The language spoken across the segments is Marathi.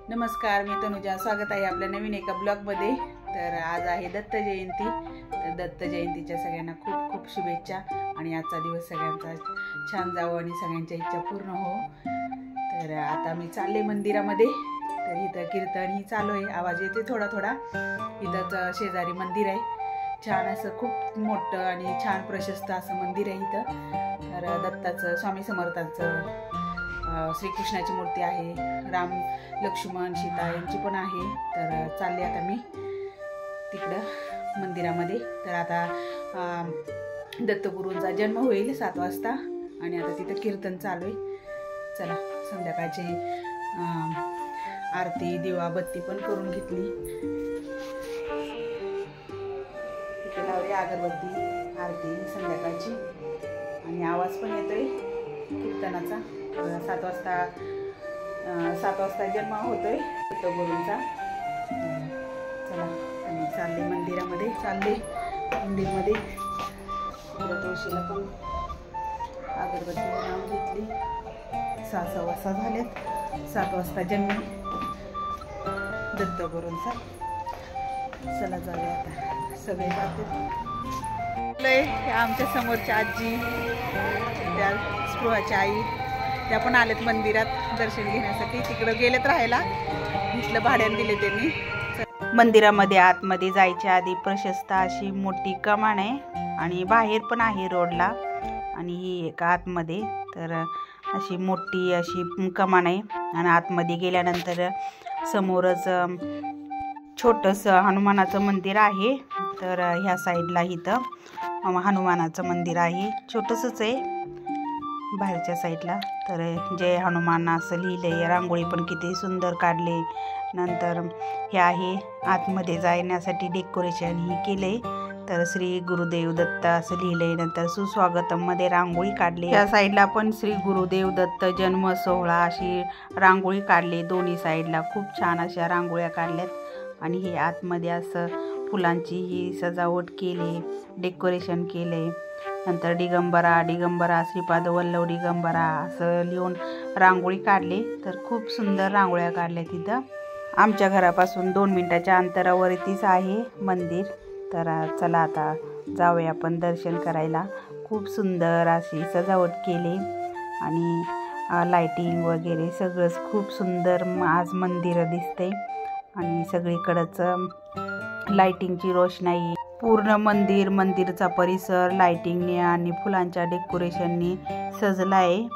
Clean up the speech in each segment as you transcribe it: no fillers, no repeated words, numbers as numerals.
नमस्कार, मी तनुजा. स्वागत आहे आपल्या नवीन एका ब्लॉगमध्ये. तर आज आहे दत्त जयंती. तर दत्त जयंतीच्या सगळ्यांना खूप खूप शुभेच्छा आणि आजचा दिवस सगळ्यांचा छान जावो आणि सगळ्यांच्या इच्छा पूर्ण हो. तर आता मी चालले मंदिरामध्ये. तर इथं कीर्तन ही चालू आहे, आवाज येते थोडा थोडा. इथंच शेजारी मंदिर आहे, छान असं खूप मोठं आणि छान प्रशस्त असं मंदिर आहे इथं. तर दत्ताचं, स्वामी समर्थांचं, श्रीकृष्णाची मूर्ती आहे, राम लक्ष्मण सीता यांची पण आहे. तर चालले आता मी तिकडं मंदिरामध्ये. तर आता दत्तगुरूंचा जन्म होईल 7 वाजता आणि आता तिथं कीर्तन चालू आहे. चला, संध्याकाळची आरती दिवाबत्ती पण करून घेतली. तिथे लावली अगरबत्ती, आरती संध्याकाळची आणि आवाज पण येतोय कीर्तनाचा. 7 वाजता जन्म होतोय दत्तगुरूंचा. चला, आम्ही चालले मंदिरामध्ये. मंदिरमध्ये तुळशीला पण अगरबत्ती लावून घेतली. 6 वाजता झालेत. 7 वाजता जन्म दत्तगुरूंचा. चला जाऊया आता, सगळे जाते. आमच्या समोरच्या आजी, त्या स्पृहाच्या आई, त्या पण आलेत मंदिरात दर्शन घेण्यासाठी. तिकडं गेलेत राहायला, इथलं भाड्याने दिले त्यांनी. मंदिरामध्ये आतमध्ये जायच्या आधी प्रशस्त अशी मोठी कमान आहे आणि बाहेर पण आहे रोडला, आणि ही एक आतमध्ये. तर अशी मोठी अशी कमान आहे आणि आतमध्ये गेल्यानंतर समोरच छोटंसं हनुमानाचं मंदिर आहे. तर ह्या साईडला इथं हनुमानाचं मंदिर आहे, छोटंसंच आहे बाहेरच्या साईडला. तर जय हनुमान असं लिहिलंय, रांगोळी पण किती सुंदर काढले. नंतर हे आहे आतमध्ये जाण्यासाठी डेकोरेशन ही केले. तर श्री गुरुदेव दत्त असं लिहिलंय. नंतर सुस्वागतम मध्ये रांगोळी काढली. या साईडला पण श्री गुरुदेव दत्त जन्म सोहळा अशी रांगोळी काढली. दोन्ही साईडला खूप छान अशा रांगोळ्या काढल्यात आणि हे आतमध्ये असं फुलांची ही सजावट केली, डेकोरेशन केले. नंतर दिगंबरा श्रीपाद वल्लभ दिगंबरा असं लिहून रांगोळी काढली. तर खूप सुंदर रांगोळ्या काढल्या तिथं. आमच्या घरापासून 2 मिनिटाच्या अंतरावरतीच आहे मंदिर. तर चला आता जाऊया आपण दर्शन करायला. खूप सुंदर अशी सजावट केली आणि लाइटिंग वगैरे सगळंच खूप सुंदर आज मंदिर दिसते आणि सगळीकडंच लाइटिंगची रोषणाई. पूर्ण मंदिरचा परिसर लाइटिंगने आणि फुलांच्या डेकोरेशनने सजला आहे.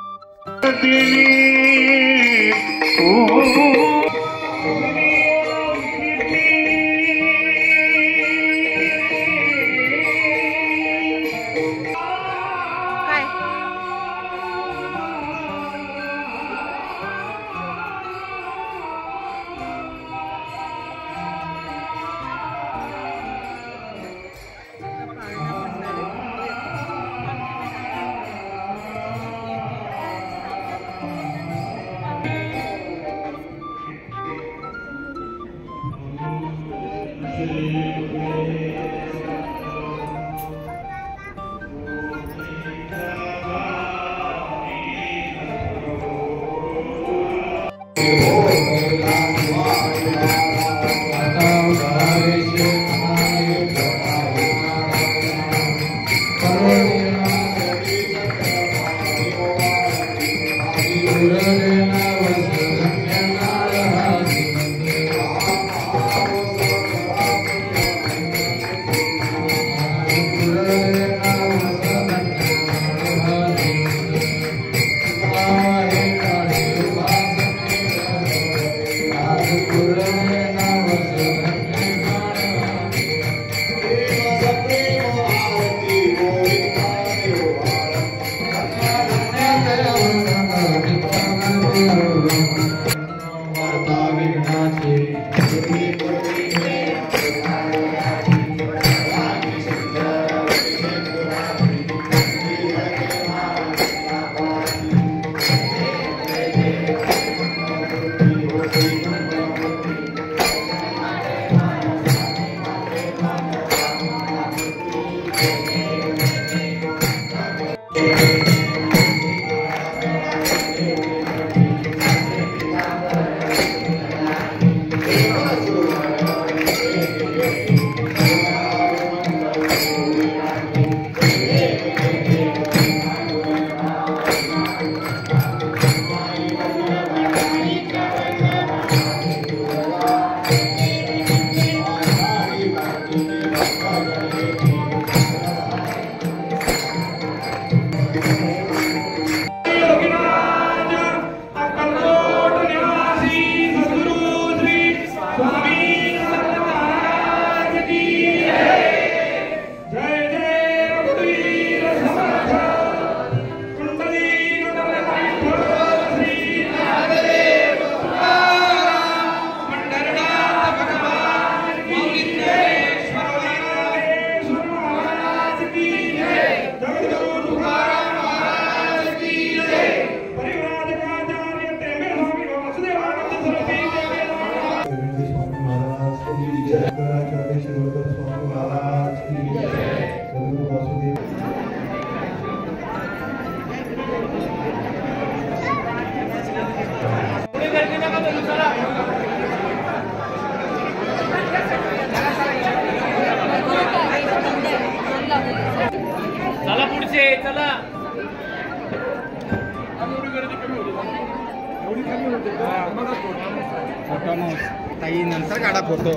फोटो मग ताई नंतर काढा फोटो.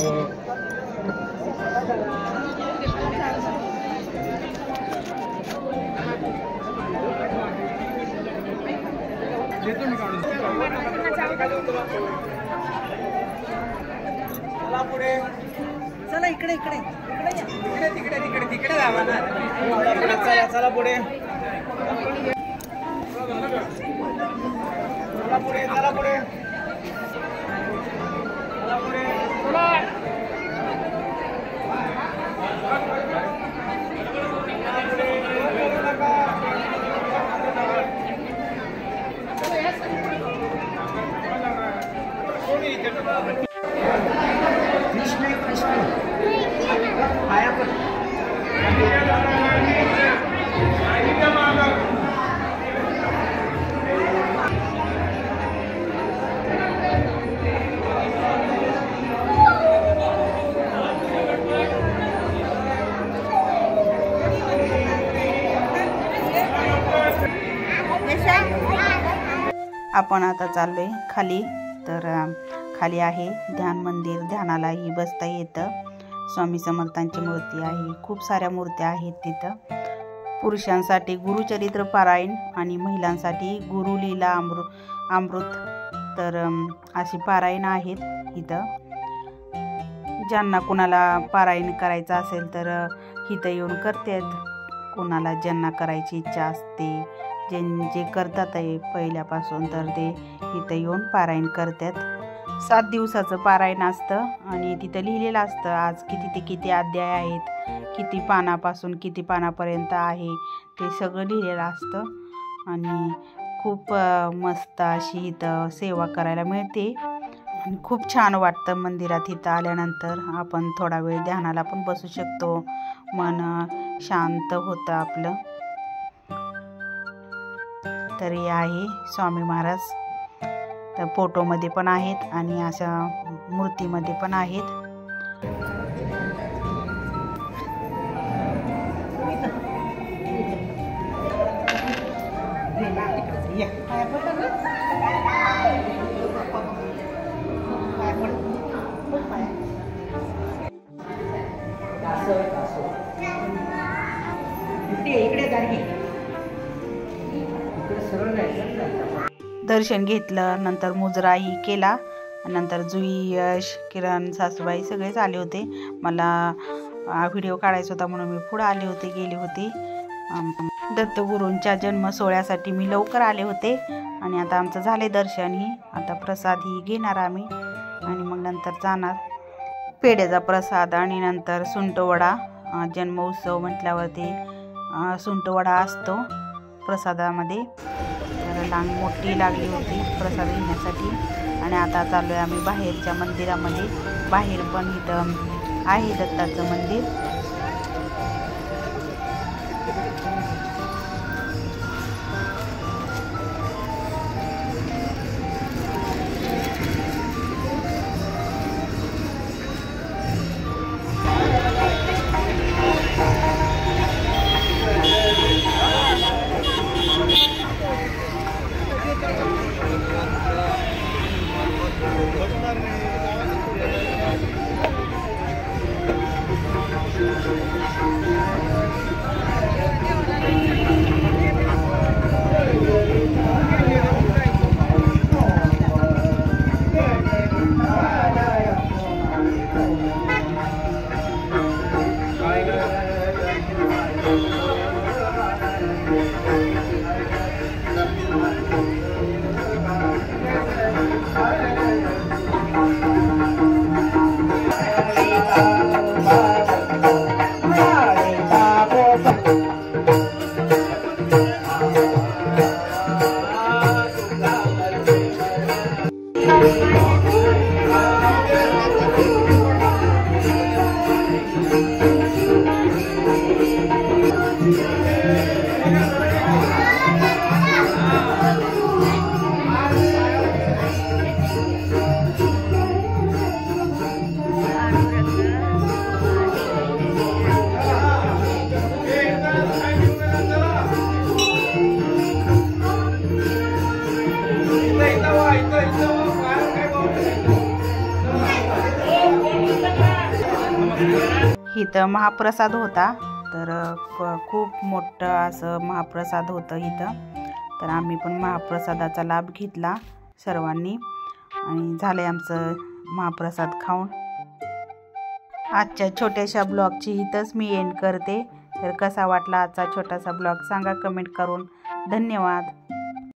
चला इकडे इकडे इकडे तिकडे तिकडे तिकडे जावा ना. चला चला पुढे. चला पुढे चला पुढे. चला पुढे. कृष्ण कृष्ण पाया पण आपण आता चाललोय खाली. तर खाली आहे ध्यान मंदिर. ध्यानालाही बसता येतं. स्वामी समर्थांची मूर्ती आहे. खूप साऱ्या मूर्त्या आहेत तिथं. पुरुषांसाठी गुरुचरित्र पारायण आणि महिलांसाठी गुरुलीला अमृत. तर अशी पारायण आहेत इथं. ज्यांना कुणाला पारायण करायचं असेल तर इथं येऊन करतात. कोणाला ज्यांना करायची इच्छा असते, जे करतात आहे पहिल्यापासून, तर ते इथं येऊन पारायण करतात. 7 दिवसाचं पारायण असतं आणि तिथं लिहिलेलं असतं आज किती ते किती अध्याय आहेत, किती पानापासून किती पानापर्यंत आहे, ते सगळं लिहिलेलं असतं. आणि खूप मस्त अशी इथं सेवा करायला मिळते. आणि खूप छान वाटतं मंदिरात इथं आल्यानंतर. आपण थोडा वेळ ध्यानाला पण बसू शकतो. मन शांत होतं आपलं. तर हे आहे स्वामी महाराज. तर फोटोमध्ये पण आहेत आणि अशा मूर्तीमध्ये पण आहेत. दर्शन घेतलं. नंतर मुजराही केला. नंतर जुई, यश, किरण, सासूबाई सगळेच आले होते. मला व्हिडिओ काढायचा होता म्हणून मी पुढे आले होते, गेले होते. दत्तगुरूंच्या जन्म सोहळ्यासाठी मी लवकर आले होते. आणि आता आमचं झाले दर्शन. ही आता प्रसाद ही घेणार आम्ही आणि मग नंतर जाणार. पेढ्याचा प्रसाद आणि नंतर सुंटवडा. जन्मोत्सव म्हटल्यावरती सुंटवडा असतो प्रसादामध्ये. तर लांग मोठी लागली होती प्रसाद घेण्यासाठी. आणि आता चालू आहे आम्ही बाहेरच्या मंदिरामध्ये. बाहेर पण इथं आहे दत्ताचं मंदिर. इथं महाप्रसाद होता, तर खूप मोठं असं महाप्रसाद होतं इथं. तर आम्ही पण महाप्रसादाचा लाभ घेतला सर्वांनी आणि झाले आमचं महाप्रसाद खाऊन. आजच्या छोट्याशा ब्लॉगची इथंच मी एंड करते. तर कसा वाटला आजचा छोटासा ब्लॉग सांगा कमेंट करून. धन्यवाद.